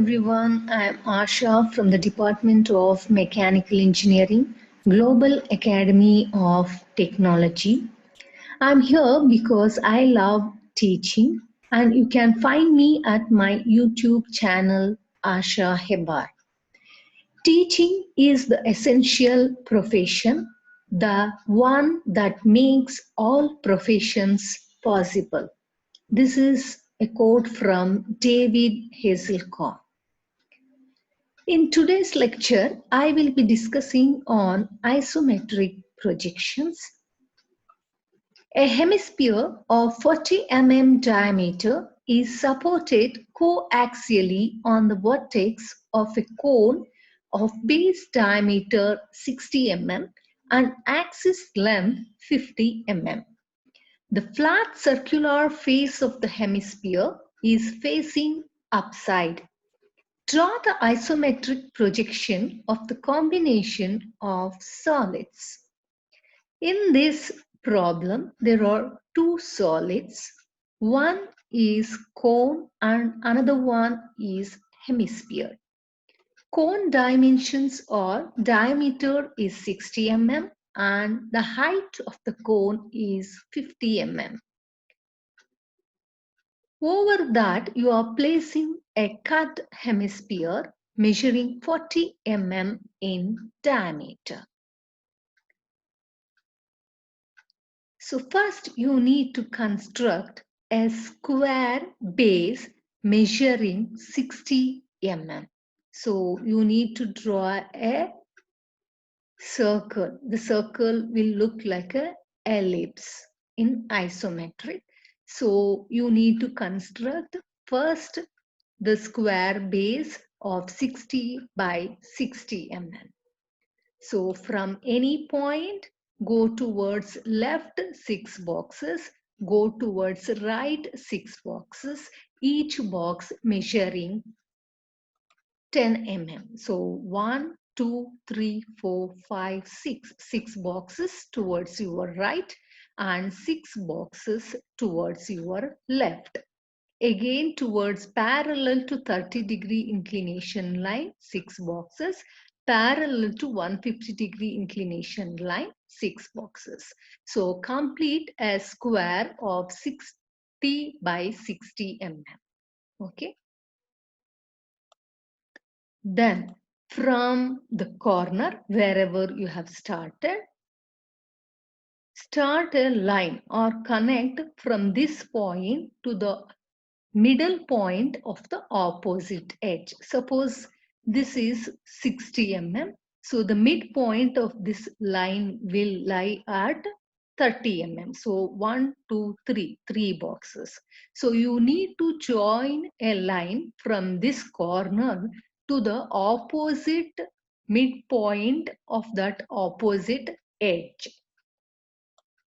everyone. I am Asha from the Department of Mechanical Engineering, Global Academy of Technology. I'm here because I love teaching, and you can find me at my YouTube channel, Asha Hebar. Teaching is the essential profession, the one that makes all professions possible. This is a quote from David Hazelcott. In today's lecture, I will be discussing on isometric projections. A hemisphere of 40 mm diameter is supported coaxially on the vertex of a cone of base diameter 60 mm and axis length 50 mm. The flat circular face of the hemisphere is facing upside. Draw the isometric projection of the combination of solids. In this problem, there are two solids. One is cone and another one is hemisphere. Cone dimensions are diameter is 60 mm and the height of the cone is 50 mm. Over that, you are placing a cut hemisphere measuring 40 mm in diameter. So first you need to construct a square base measuring 60 mm. So you need to draw a circle. The circle will look like an ellipse in isometric. So you need to construct first the square base of 60 by 60 mm. So from any point, go towards left 6 boxes, go towards right 6 boxes, each box measuring 10 mm. So 1, 2, 3, 4, 5, 6. 6 boxes towards your right and 6 boxes towards your left. Again towards parallel to 30-degree inclination line, 6 boxes. Parallel to 150-degree inclination line, 6 boxes. So complete a square of 60 by 60 mm. Okay. Then from the corner, wherever you have started, start a line or connect from this point to the middle point of the opposite edge. Suppose this is 60 mm. So the midpoint of this line will lie at 30 mm. So 1, 2, 3, 3 boxes. So you need to join a line from this corner to the opposite midpoint of that opposite edge.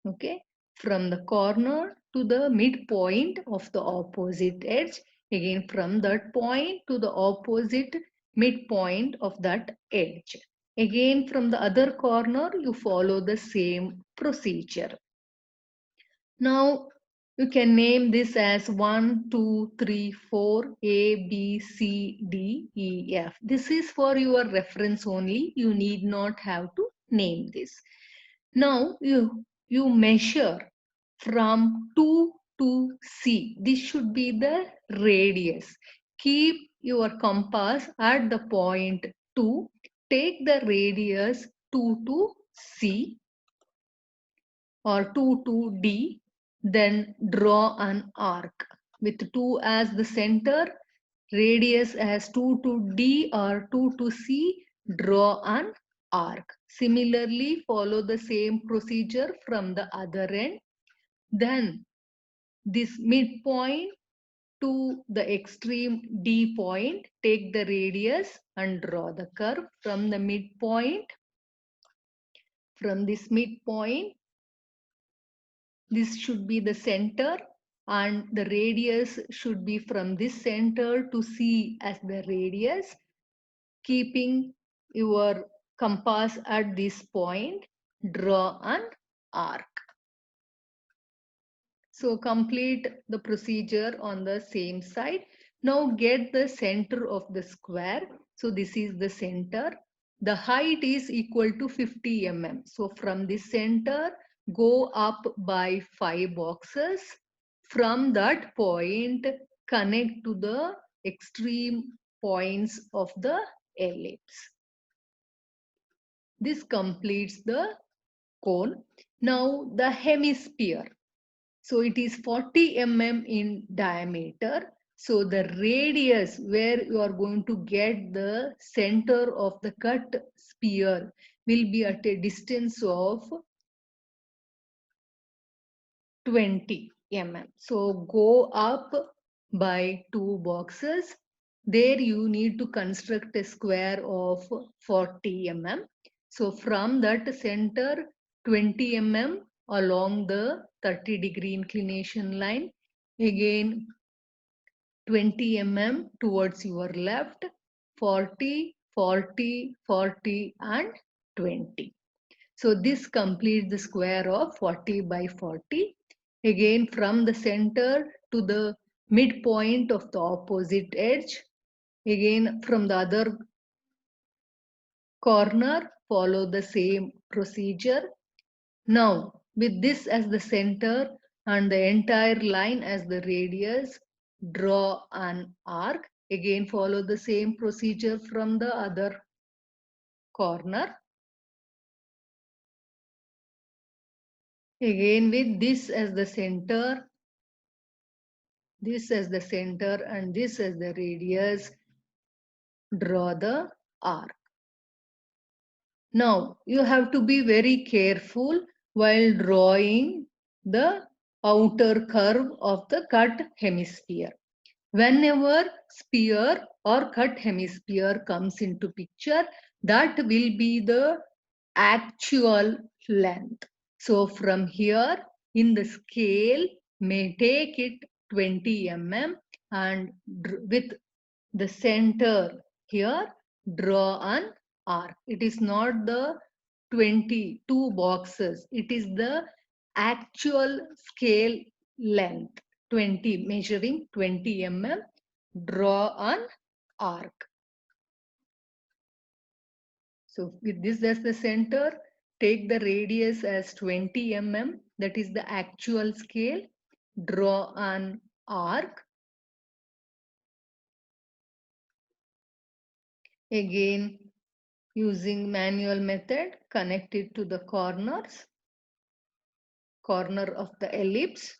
Okay, from the corner to the midpoint of the opposite edge, again from that point to the opposite midpoint of that edge. Again from the other corner, you follow the same procedure. Now you can name this as 1, 2, 3, 4, A, B, C, D, E, F. This is for your reference only. You need not have to name this. Now you measure from 2 to C. This should be the radius. Keep your compass at the point 2. Take the radius 2 to C or 2 to D. Then draw an arc with 2 as the center, radius as 2 to D or 2 to C. Draw an arc. Similarly, follow the same procedure from the other end. Then this midpoint to the extreme D point, take the radius and draw the curve from the midpoint. From this midpoint, this should be the center and the radius should be from this center to C as the radius. Keeping your compass at this point, draw an arc. So complete the procedure on the same side. Now get the center of the square. So this is the center. The height is equal to 50 mm. So from the center, go up by 5 boxes. From that point, connect to the extreme points of the ellipse. This completes the cone. Now the hemisphere. So it is 40 mm in diameter. So the radius where you are going to get the center of the cut sphere will be at a distance of 20 mm. So go up by 2 boxes. There you need to construct a square of 40 mm. So from that center 20 mm along the 30-degree inclination line. Again 20 mm towards your left, 40, 40, 40 and 20. So this completes the square of 40 by 40. Again from the center to the midpoint of the opposite edge. Again from the other corner, follow the same procedure. Now with this as the center and the entire line as the radius, draw an arc. Again follow the same procedure from the other corner. Again with this as the center, this as the center and this as the radius, draw the arc. Now you have to be very careful while drawing the outer curve of the cut hemisphere. Whenever sphere or cut hemisphere comes into picture, that will be the actual length. So from here in the scale may take it 20 mm and with the center here draw an arc. It is not the 22 boxes. It is the actual scale length 20 measuring 20 mm. Draw an arc. So with this as the center, take the radius as 20 mm. That is the actual scale. Draw an arc. Again using manual method, connect it to the corner of the ellipse.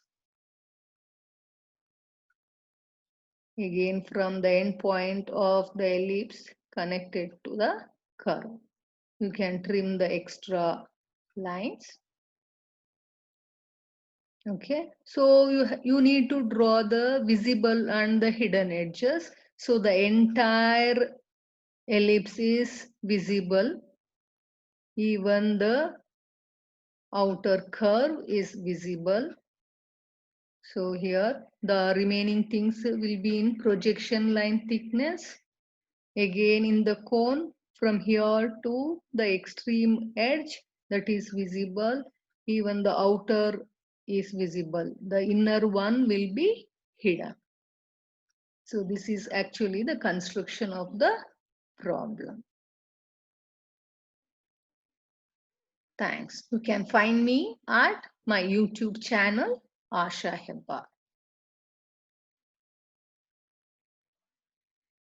Again from the end point of the ellipse, connect it to the curve. You can trim the extra lines. Okay, so you need to draw the visible and the hidden edges. So the entire ellipse is visible. Even the outer curve is visible. So here the remaining things will be in projection line thickness. Again in the cone from here to the extreme edge that is visible. Even the outer is visible. The inner one will be hidden. So this is actually the construction of the problem. Thanks. You can find me at my YouTube channel, Asha Hebbar.